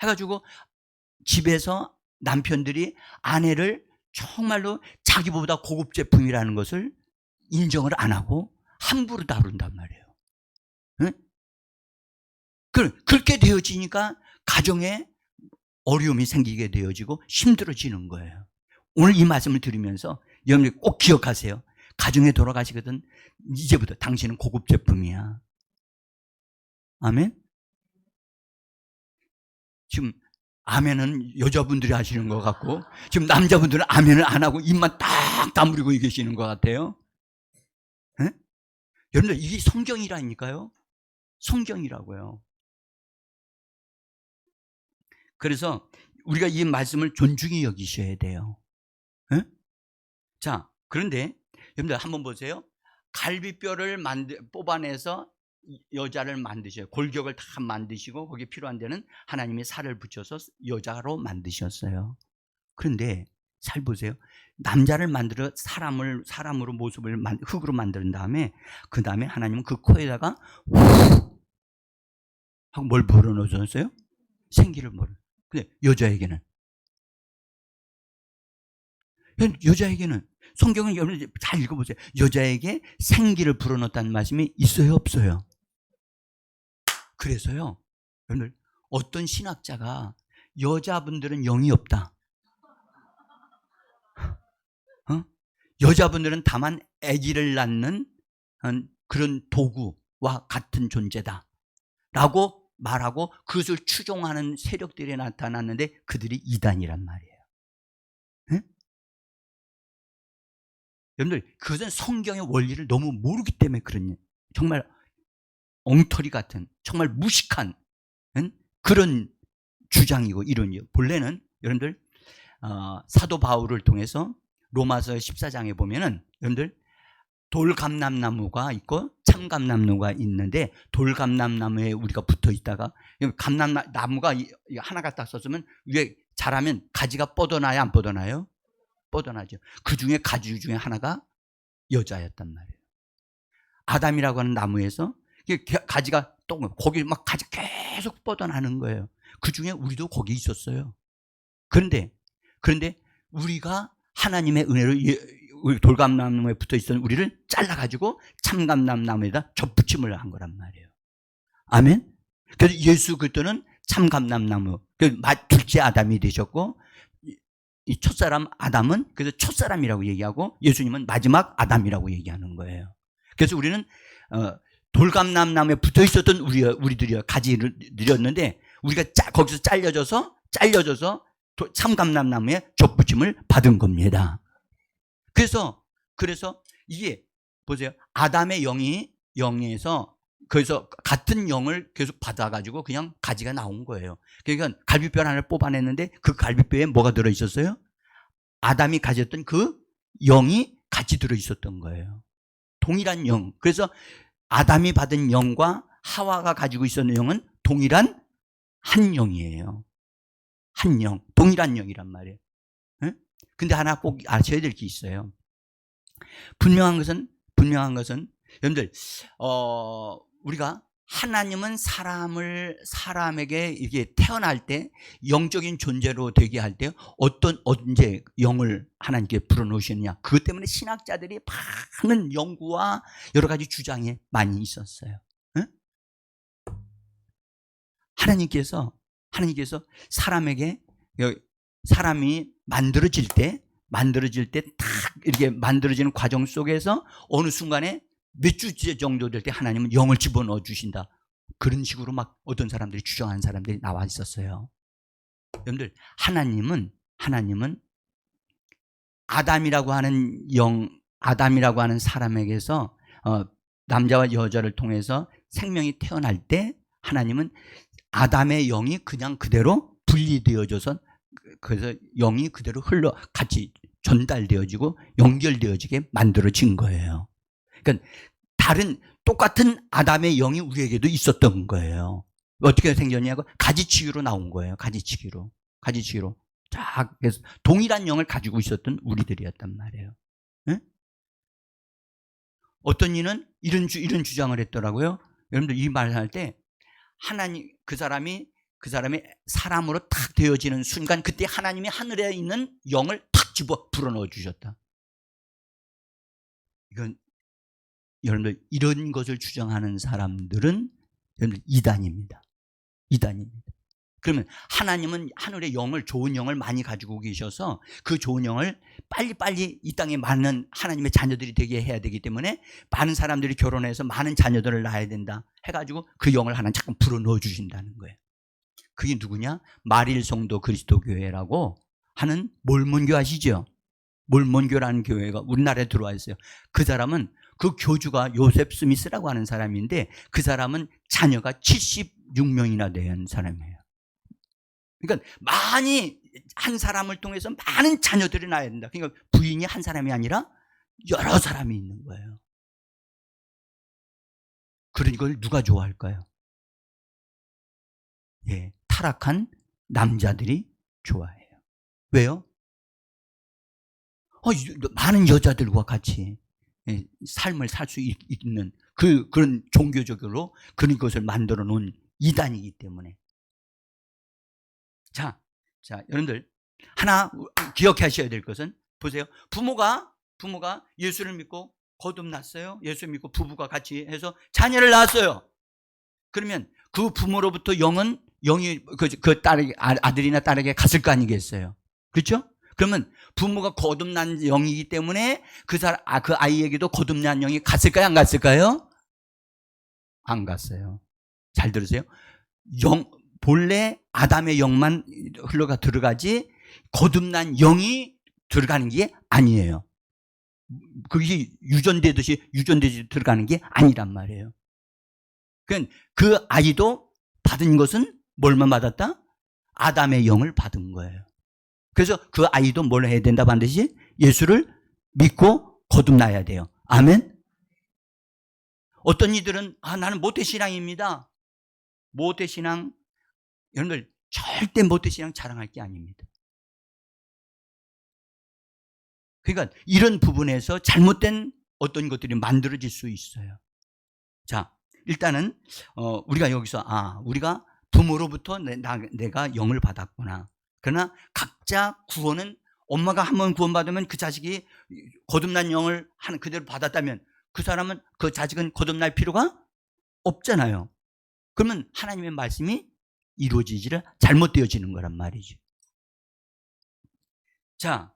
해가지고 집에서 남편들이 아내를 정말로 자기보다 고급 제품이라는 것을 인정을 안 하고 함부로 다룬단 말이에요. 그렇게 되어지니까 가정에 어려움이 생기게 되어지고 힘들어지는 거예요. 오늘 이 말씀을 들으면서 여러분들 꼭 기억하세요. 가정에 돌아가시거든 이제부터 당신은 고급 제품이야. 아멘? 지금 아멘은 여자분들이 하시는 것 같고 지금 남자분들은 아멘을 안 하고 입만 딱 다물고 계시는 것 같아요. 에? 여러분들 이게 성경이라니까요. 성경이라고요. 그래서 우리가 이 말씀을 존중히 여기셔야 돼요. 에? 자, 그런데 여러분들 한번 보세요. 갈비뼈를 뽑아내서 여자를 만드셔요. 골격을 다 만드시고 거기에 필요한 데는 하나님이 살을 붙여서 여자로 만드셨어요. 그런데 잘 보세요. 남자를 만들어 사람으로 모습을 흙으로 만든 다음에 그 다음에 하나님은 그 코에다가 후 하고 뭘 불어넣으셨어요? 생기를 불어. 근데 여자에게는 성경은 여러분 잘 읽어보세요. 여자에게 생기를 불어넣었다는 말씀이 있어요, 없어요? 그래서요, 여러분들 어떤 신학자가 여자분들은 영이 없다. 여자분들은 다만 아기를 낳는 그런 도구와 같은 존재다 라고 말하고 그것을 추종하는 세력들이 나타났는데 그들이 이단이란 말이에요. 네? 여러분들 그것은 성경의 원리를 너무 모르기 때문에 그런 정말 엉터리 같은 정말 무식한 그런 주장이고 이론이에요. 본래는 여러분들 사도 바울을 통해서 로마서 14장에 보면은 여러분들 돌감람나무가 있고 참감람나무가 있는데 돌감람나무에 우리가 붙어 있다가 감람나무가 하나가 딱 섰으면 위에 자라면 가지가 뻗어나요, 안 뻗어나요? 뻗어나죠. 그 중에 가지 중에 하나가 여자였단 말이에요. 아담이라고 하는 나무에서 가지가 또 거기 막 가지 계속 뻗어나는 거예요. 그 중에 우리도 거기 있었어요. 그런데 우리가 하나님의 은혜로 돌감나무에 붙어 있었던 우리를 잘라가지고 참감람나무에다 접붙임을 한 거란 말이에요. 아멘? 그래서 예수 그리스도는 참감람나무, 둘째 아담이 되셨고, 이 첫사람 아담은 그래서 첫사람이라고 얘기하고 예수님은 마지막 아담이라고 얘기하는 거예요. 그래서 우리는 돌감람나무에 붙어 있었던 우리들이 가지들이었는데 우리가 거기서 잘려져서 참감람나무에 접붙임을 받은 겁니다. 그래서 이게 보세요. 아담의 영에서 그래서 같은 영을 계속 받아가지고 그냥 가지가 나온 거예요. 그러니까 갈비뼈 하나를 뽑아냈는데 그 갈비뼈에 뭐가 들어있었어요? 아담이 가졌던 그 영이 같이 들어있었던 거예요. 동일한 영. 그래서 아담이 받은 영과 하와가 가지고 있었는 영은 동일한 한 영이에요. 한 영, 동일한 영이란 말이에요. 근데 하나 꼭 아셔야 될 게 있어요. 분명한 것은 여러분들 우리가 하나님은 사람에게 이게 태어날 때 영적인 존재로 되게 할 때 언제 영을 하나님께 불어넣으셨느냐. 그것 때문에 신학자들이 많은 연구와 여러 가지 주장이 많이 있었어요. 응? 하나님께서 사람이 만들어질 때 딱 이렇게 만들어지는 과정 속에서 어느 순간에 몇 주째 정도 될 때 하나님은 영을 집어넣어 주신다. 그런 식으로 막 어떤 사람들이 주장하는 사람들이 나와 있었어요. 여러분들 하나님은 아담이라고 하는 사람에게서 남자와 여자를 통해서 생명이 태어날 때 하나님은 아담의 영이 그냥 그대로 분리되어져서 그래서 영이 그대로 같이 전달되어지고 연결되어지게 만들어진 거예요. 그러니까 똑같은 아담의 영이 우리에게도 있었던 거예요. 어떻게 생겼냐고 가지치기로 나온 거예요. 가지치기로 쫙 해서 동일한 영을 가지고 있었던 우리들이었단 말이에요. 네? 어떤 이는 이런 주장을 했더라고요. 여러분들 이 말을 할 때 하나님 그 사람이 사람으로 탁 되어지는 순간 그때 하나님이 하늘에 있는 영을 탁 집어 불어넣어 주셨다. 이건 여러분들 이런 것을 주장하는 사람들은 여러분들 이단입니다. 그러면 하나님은 하늘의 영을, 좋은 영을 많이 가지고 계셔서 그 좋은 영을 빨리빨리 이 땅에 많은 하나님의 자녀들이 되게 해야 되기 때문에 많은 사람들이 결혼해서 많은 자녀들을 낳아야 된다 해가지고 그 영을 하나 잠깐 불어 넣어 주신다는 거예요. 그게 누구냐? 마릴성도 그리스도교회라고 하는 몰몬교 아시죠? 몰몬교라는 교회가 우리나라에 들어와 있어요. 그 사람은 그 교주가 요셉 스미스라고 하는 사람인데 그 사람은 자녀가 76명이나 된 사람이에요. 그러니까 많이 한 사람을 통해서 많은 자녀들이 낳아야 된다. 그러니까 부인이 한 사람이 아니라 여러 사람이 있는 거예요. 그런 걸 누가 좋아할까요? 예, 타락한 남자들이 좋아해요. 왜요? 많은 여자들과 같이 삶을 살 수 있는 그런 종교적으로 그런 것을 만들어 놓은 이단이기 때문에. 자, 여러분들 하나 기억하셔야 될 것은 보세요. 부모가 예수를 믿고 거듭났어요. 예수 믿고 부부가 같이 해서 자녀를 낳았어요. 그러면 그 부모로부터 영이 그 딸에게, 아들이나 딸에게 갔을 거 아니겠어요? 그렇죠? 그러면 부모가 거듭난 영이기 때문에 그 아이에게도 거듭난 영이 갔을까요? 안 갔을까요? 안 갔어요. 잘 들으세요. 본래 아담의 영만 흘러가 들어가지 거듭난 영이 들어가는 게 아니에요. 그게 유전되듯이 들어가는 게 아니란 말이에요. 그러니까 그 아이도 받은 것은 뭘만 받았다? 아담의 영을 받은 거예요. 그래서 그 아이도 뭘 해야 된다? 반드시 예수를 믿고 거듭나야 돼요. 아멘? 어떤 이들은 나는 모태신앙입니다. 모태신앙, 여러분들 절대 모태신앙 자랑할 게 아닙니다. 그러니까 이런 부분에서 잘못된 어떤 것들이 만들어질 수 있어요. 자, 일단은 우리가 여기서 우리가 부모로부터 내가 영을 받았구나. 그러나 각자 구원은 엄마가 한 번 구원받으면 그 자식이 거듭난 영을 그대로 받았다면 그 자식은 거듭날 필요가 없잖아요. 그러면 하나님의 말씀이 이루어지지를 잘못되어지는 거란 말이죠. 자,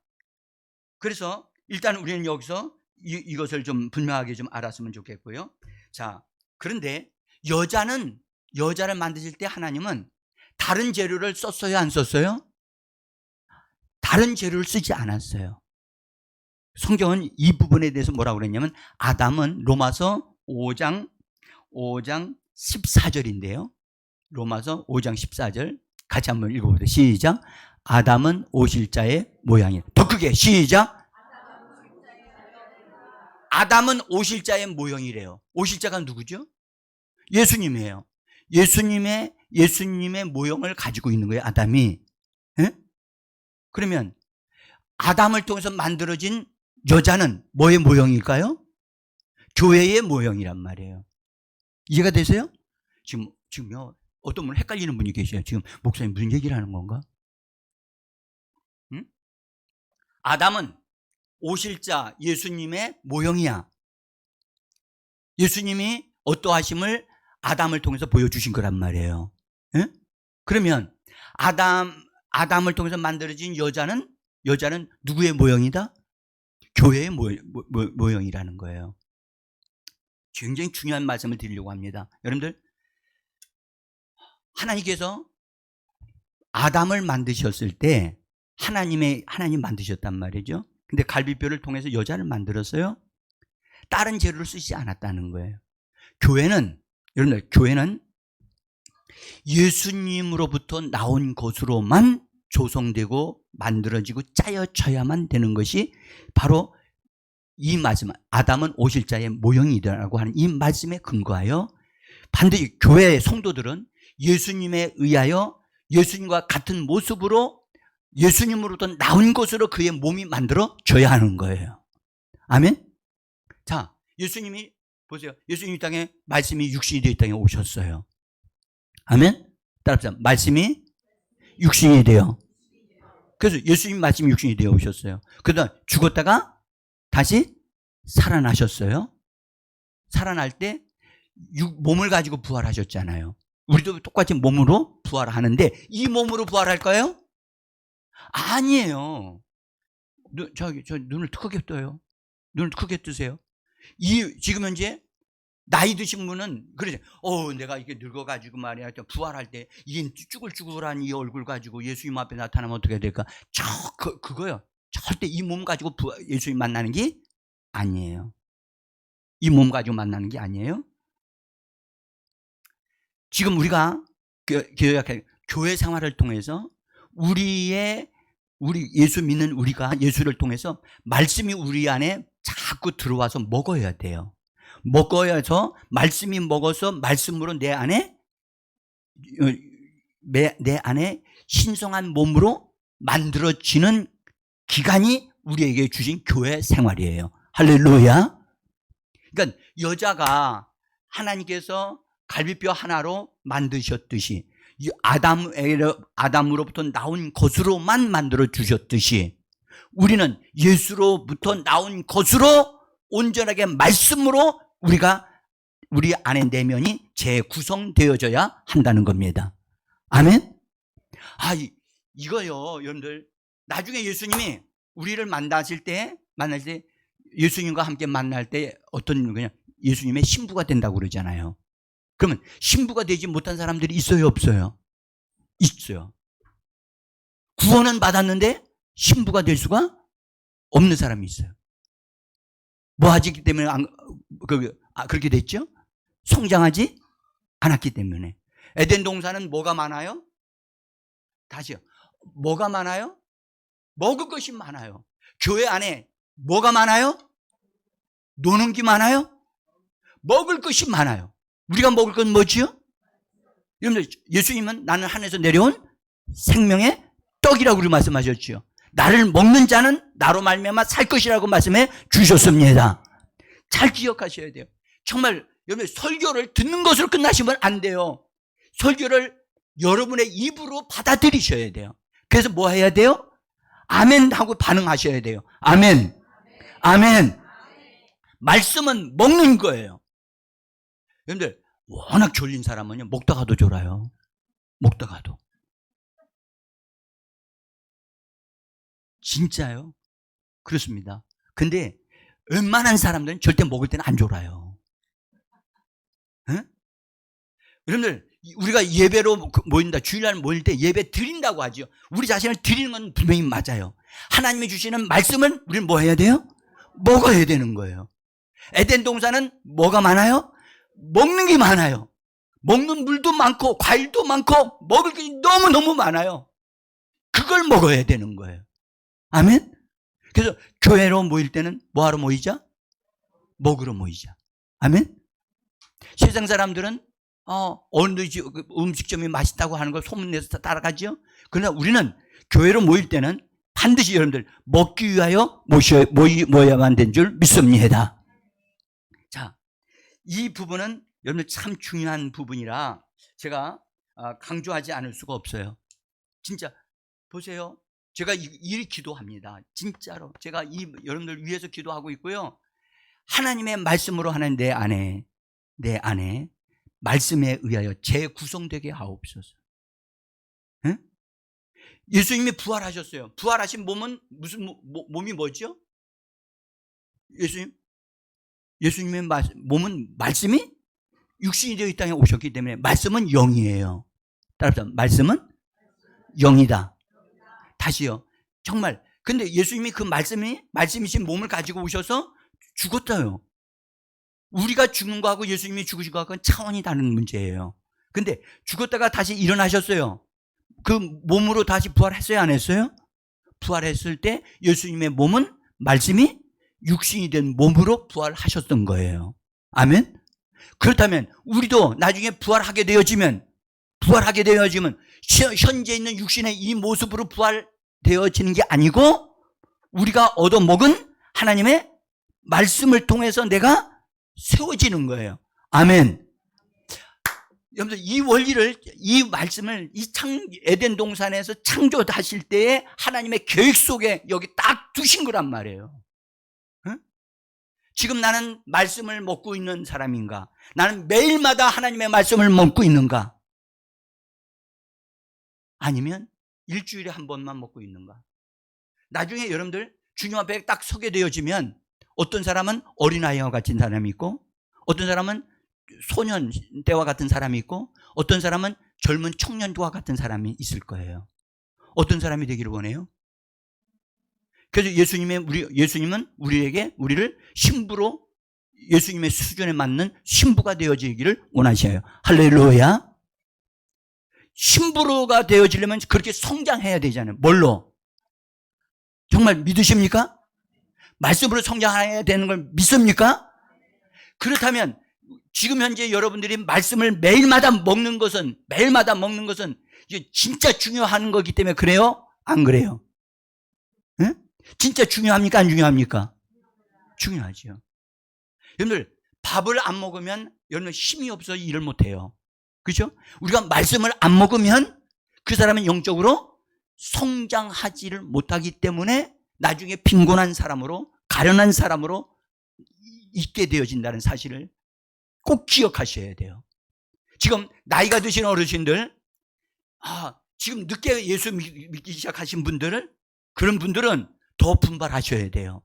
그래서 일단 우리는 여기서 이것을 좀 분명하게 좀 알았으면 좋겠고요. 자, 그런데 여자를 만드실 때 하나님은 다른 재료를 썼어요, 안 썼어요? 다른 재료를 쓰지 않았어요. 성경은 이 부분에 대해서 뭐라고 그랬냐면 아담은 로마서 5장 14절인데요. 로마서 5장 14절 같이 한번 읽어보세요. 시작. 아담은 오실자의 모양이에요. 더 크게 시작. 아담은 오실자의 모형이래요. 오실자가 누구죠? 예수님이에요. 예수님의 모형을 가지고 있는 거예요, 아담이. 예? 그러면 아담을 통해서 만들어진 여자는 뭐의 모형일까요? 교회의 모형이란 말이에요. 이해가 되세요? 지금요, 어떤 분 헷갈리는 분이 계세요. 지금 목사님 무슨 얘기를 하는 건가? 응? 아담은 오실자 예수님의 모형이야. 예수님이 어떠하심을 아담을 통해서 보여주신 거란 말이에요. 응? 그러면 아담을 통해서 만들어진 여자는 누구의 모형이다? 교회의 모형이라는 거예요. 굉장히 중요한 말씀을 드리려고 합니다. 여러분들, 하나님께서 아담을 만드셨을 때 하나님 만드셨단 말이죠. 근데 갈비뼈를 통해서 여자를 만들었어요. 다른 재료를 쓰지 않았다는 거예요. 여러분들, 교회는 예수님으로부터 나온 것으로만 조성되고 만들어지고 짜여져야만 되는 것이 바로 이 말씀, 아담은 오실자의 모형이다라고 하는 이 말씀에 근거하여 반드시 교회의 성도들은 예수님에 의하여 예수님과 같은 모습으로 예수님으로부터 나온 것으로 그의 몸이 만들어져야 하는 거예요. 아멘? 자, 예수님이 보세요. 예수님 이 땅에 말씀이 육신이 되어 이 땅에 오셨어요. 아멘? 따라합시다. 말씀이 육신이 되어. 그래서 예수님 말씀이 육신이 되어 오셨어요. 그러다 죽었다가 다시 살아나셨어요. 살아날 때 몸을 가지고 부활하셨잖아요. 우리도 똑같이 몸으로 부활하는데 이 몸으로 부활할까요? 아니에요. 저 눈을 크게 떠요. 눈을 크게 뜨세요. 지금 현재 나이 드신 분은 그러죠. 내가 이게 늙어가지고 말이야 부활할 때 이 쭈글쭈글한 이 얼굴 가지고 예수님 앞에 나타나면 어떻게 될까? 그거요. 절대 이 몸 가지고 예수님 만나는 게 아니에요. 이 몸 가지고 만나는 게 아니에요. 지금 우리가 교회 생활을 통해서 우리 예수 믿는 우리가 예수를 통해서 말씀이 우리 안에 자꾸 들어와서 먹어야 돼요. 먹어야서 말씀이 먹어서 말씀으로 내 안에 신성한 몸으로 만들어지는 기간이 우리에게 주신 교회 생활이에요. 할렐루야. 그러니까 여자가 하나님께서 갈비뼈 하나로 만드셨듯이 아담으로부터 나온 것으로만 만들어 주셨듯이 우리는 예수로부터 나온 것으로 온전하게 말씀으로 우리 안에 내면이 재구성되어져야 한다는 겁니다. 아멘? 이거요, 여러분들. 나중에 예수님이 우리를 만나실 때 예수님과 함께 만날 때 그냥 예수님의 신부가 된다고 그러잖아요. 그러면 신부가 되지 못한 사람들이 있어요, 없어요? 있어요. 구원은 받았는데 신부가 될 수가 없는 사람이 있어요. 뭐 하기 때문에 그렇게 됐죠? 성장하지 않았기 때문에. 에덴 동산은 뭐가 많아요? 다시요. 뭐가 많아요? 먹을 것이 많아요. 교회 안에 뭐가 많아요? 노는 게 많아요? 먹을 것이 많아요. 우리가 먹을 건 뭐지요? 여러분들, 예수님은 나는 하늘에서 내려온 생명의 떡이라고 말씀하셨지요. 나를 먹는 자는 나로 말미암아 살 것이라고 말씀해 주셨습니다. 잘 기억하셔야 돼요. 정말 여러분 설교를 듣는 것으로 끝나시면 안 돼요. 설교를 여러분의 입으로 받아들이셔야 돼요. 그래서 뭐 해야 돼요? 아멘 하고 반응하셔야 돼요. 아멘. 아멘. 말씀은 먹는 거예요. 여러분들 워낙 졸린 사람은요 먹다가도 졸아요. 먹다가도. 진짜요? 그렇습니다. 근데 웬만한 사람들은 절대 먹을 때는 안 졸아요. 에? 여러분들 우리가 예배로 모인다, 주일날 모일 때 예배 드린다고 하죠. 우리 자신을 드리는 건 분명히 맞아요. 하나님이 주시는 말씀은 우리는 뭐 해야 돼요? 먹어야 되는 거예요. 에덴 동산은 뭐가 많아요? 먹는 게 많아요. 먹는 물도 많고 과일도 많고 먹을 게 너무너무 많아요. 그걸 먹어야 되는 거예요. 아멘? 그래서 교회로 모일 때는 뭐하러 모이자? 먹으러 모이자. 아멘? 세상 사람들은 어느 음식점이 맛있다고 하는 걸 소문내서 따라가죠. 그러나 우리는 교회로 모일 때는 반드시 여러분들 먹기 위하여 모여야만 된 줄 믿습니다. 자, 이 부분은 여러분들 참 중요한 부분이라 제가 강조하지 않을 수가 없어요. 진짜 보세요. 제가 이 기도합니다. 진짜로 제가 여러분들 위해서 기도하고 있고요. 하나님의 말씀으로 하는 내 안에 말씀에 의하여 재구성되게 하옵소서. 응? 예수님이 부활하셨어요. 부활하신 몸은 무슨 몸이 뭐죠? 예수님의 몸은 말씀이 육신이 되어 이 땅에 오셨기 때문에 말씀은 영이에요. 따라서 말씀은 영이다. 다시요. 정말 근데 예수님이 그 말씀이신 몸을 가지고 오셔서 죽었어요. 우리가 죽는 거하고 예수님이 죽으신 거하고는 차원이 다른 문제예요. 근데 죽었다가 다시 일어나셨어요. 그 몸으로 다시 부활했어요, 안 했어요? 부활했을 때 예수님의 몸은 말씀이 육신이 된 몸으로 부활하셨던 거예요. 아멘? 그렇다면 우리도 나중에 부활하게 되어지면 현재 있는 육신의 이 모습으로 부활되어지는 게 아니고 우리가 얻어먹은 하나님의 말씀을 통해서 내가 세워지는 거예요. 아멘. 여러분들 이 원리를, 이 말씀을 에덴 동산에서 창조하실 때에 하나님의 계획 속에 여기 딱 두신 거란 말이에요. 응? 지금 나는 말씀을 먹고 있는 사람인가? 나는 매일마다 하나님의 말씀을 먹고 있는가? 아니면 일주일에 한 번만 먹고 있는가? 나중에 여러분들 주님 앞에 딱 서게 되어지면 어떤 사람은 어린아이와 같은 사람이 있고, 어떤 사람은 소년 때와 같은 사람이 있고, 어떤 사람은 젊은 청년과 같은 사람이 있을 거예요. 어떤 사람이 되기를 원해요? 그래서 예수님은 우리를 신부로, 예수님의 수준에 맞는 신부가 되어지기를 원하셔요. 할렐루야. 신부가 되어지려면 그렇게 성장해야 되잖아요. 뭘로? 정말 믿으십니까? 말씀으로 성장해야 되는 걸 믿습니까? 그렇다면 지금 현재 여러분들이 말씀을 매일마다 먹는 것은 이게 진짜 중요한 거기 때문에 그래요? 안 그래요? 응? 진짜 중요합니까? 안 중요합니까? 중요하죠. 여러분들 밥을 안 먹으면 여러분 힘이 없어서 일을 못해요. 그렇죠? 우리가 말씀을 안 먹으면 그 사람은 영적으로 성장하지를 못하기 때문에 나중에 빈곤한 사람으로, 가련한 사람으로 있게 되어진다는 사실을 꼭 기억하셔야 돼요. 지금 나이가 드신 어르신들, 지금 늦게 예수 믿기 시작하신 분들은, 그런 분들은 더 분발하셔야 돼요.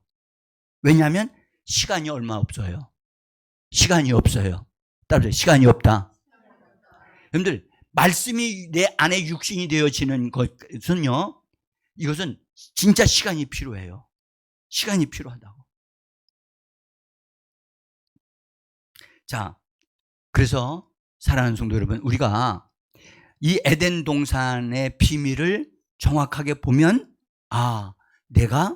왜냐하면 시간이 얼마 없어요. 시간이 없어요. 따라서 시간이 없다. 여러분들 말씀이 내 안에 육신이 되어지는 것은요, 이것은 진짜 시간이 필요해요. 시간이 필요하다고. 자, 그래서 사랑하는 성도 여러분, 우리가 이 에덴 동산의 비밀을 정확하게 보면, 내가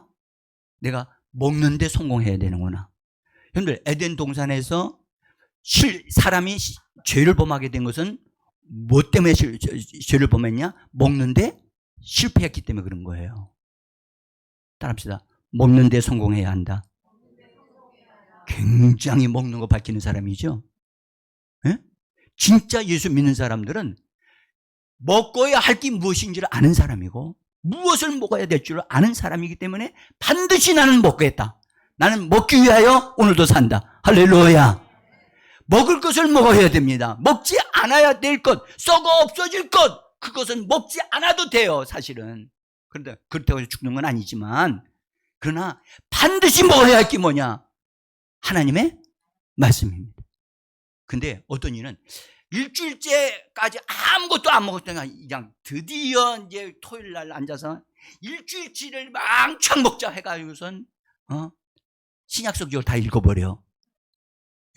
먹는 데 성공해야 되는구나. 여러분들 에덴 동산에서 사람이 죄를 범하게 된 것은 뭐 때문에 죄를 범했냐? 먹는데 실패했기 때문에 그런 거예요. 따라합시다. 먹는 데 성공해야 한다. 굉장히 먹는 거 밝히는 사람이죠. 예? 진짜 예수 믿는 사람들은 먹어야 할 게 무엇인지를 아는 사람이고, 무엇을 먹어야 될 줄 아는 사람이기 때문에 반드시 나는 먹겠다. 나는 먹기 위하여 오늘도 산다. 할렐루야. 먹을 것을 먹어야 됩니다. 먹지 않아야 될 것, 썩어 없어질 것, 그것은 먹지 않아도 돼요, 사실은. 그런데 그렇다고 해서 죽는 건 아니지만, 그러나 반드시 먹어야 할 게 뭐냐? 하나님의 말씀입니다. 근데 어떤 이는 일주일째까지 아무것도 안 먹었다가 그냥 드디어 이제 토요일 날 앉아서 일주일치를 망창 먹자 해가지고선 신약성경을 다 읽어버려.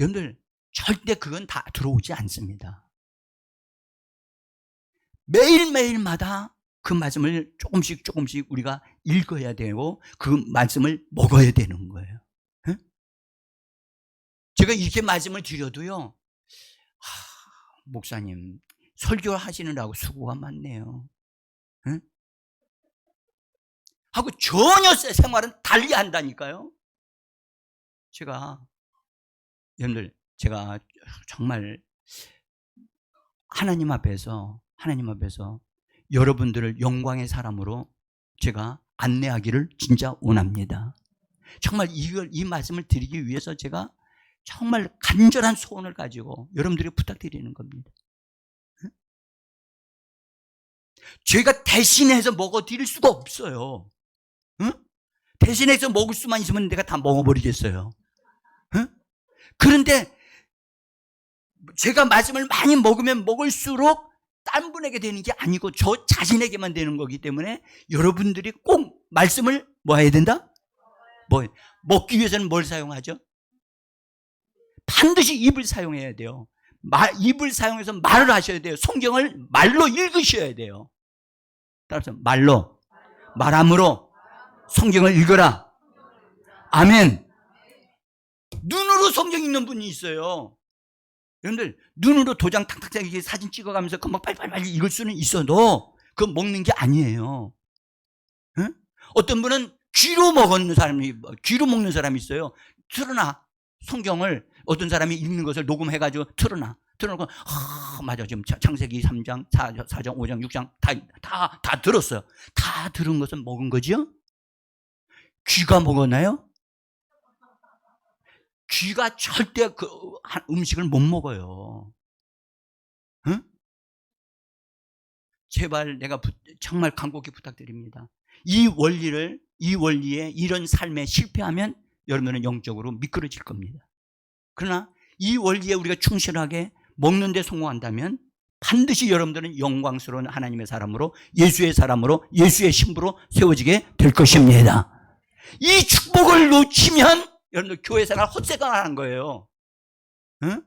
여러분들 절대 그건 다 들어오지 않습니다. 매일매일마다 그 말씀을 조금씩 우리가 읽어야 되고 그 말씀을 먹어야 되는 거예요. 네? 제가 이렇게 말씀을 드려도요, 목사님 설교하시느라고 수고가 많네요. 네? 하고 전혀 생활은 달리 한다니까요. 여러분들 제가 정말 하나님 앞에서 여러분들을 영광의 사람으로 제가 안내하기를 진짜 원합니다. 정말 이 말씀을 드리기 위해서 제가 정말 간절한 소원을 가지고 여러분들이 부탁드리는 겁니다. 제가 대신해서 먹어드릴 수가 없어요. 대신해서 먹을 수만 있으면 내가 다 먹어버리겠어요. 그런데 제가 말씀을 많이 먹으면 먹을수록 딴 분에게 되는 게 아니고 저 자신에게만 되는 거기 때문에 여러분들이 꼭 말씀을 뭐 해야 된다? 먹기 위해서는 뭘 사용하죠? 반드시 입을 사용해야 돼요. 입을 사용해서 말을 하셔야 돼요. 성경을 말로 읽으셔야 돼요. 따라서 말함으로 성경을 읽어라. 아멘. 눈으로 성경 읽는 분이 있어요. 여러분들 눈으로 도장 탁탁탁 이렇게 사진 찍어가면서 금방 빨리빨리 읽을 수는 있어도 그건 먹는 게 아니에요. 응? 어떤 분은 귀로 먹는 사람이 있어요. 틀어놔. 성경을 어떤 사람이 읽는 것을 녹음해가지고 틀어놓고 맞아, 지금 창세기 3장 4장 5장 6장 다 들었어요. 다 들은 것은 먹은 거죠? 귀가 먹었나요? 귀가 절대 그 음식을 못 먹어요. 응? 제발 내가 정말 간곡히 부탁드립니다. 이 원리에 이런 삶에 실패하면 여러분들은 영적으로 미끄러질 겁니다. 그러나 이 원리에 우리가 충실하게 먹는 데 성공한다면 반드시 여러분들은 영광스러운 하나님의 사람으로, 예수의 사람으로, 예수의 신부로 세워지게 될 것입니다. 이 축복을 놓치면 여러분들 교회 생활 헛생활하는 거예요. 응?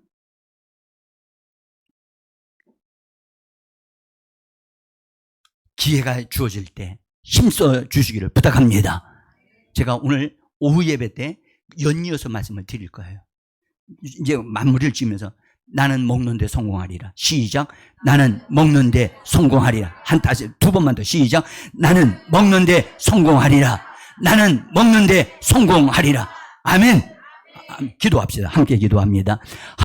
기회가 주어질 때 힘써 주시기를 부탁합니다. 제가 오늘 오후 예배 때 연이어서 말씀을 드릴 거예요. 이제 마무리를 지으면서 나는 먹는 데 성공하리라. 시작. 나는 먹는 데 성공하리라. 다시 두 번만 더. 시작. 나는 먹는 데 성공하리라. 나는 먹는 데 성공하리라. 아멘. 기도합시다. 함께 기도합니다.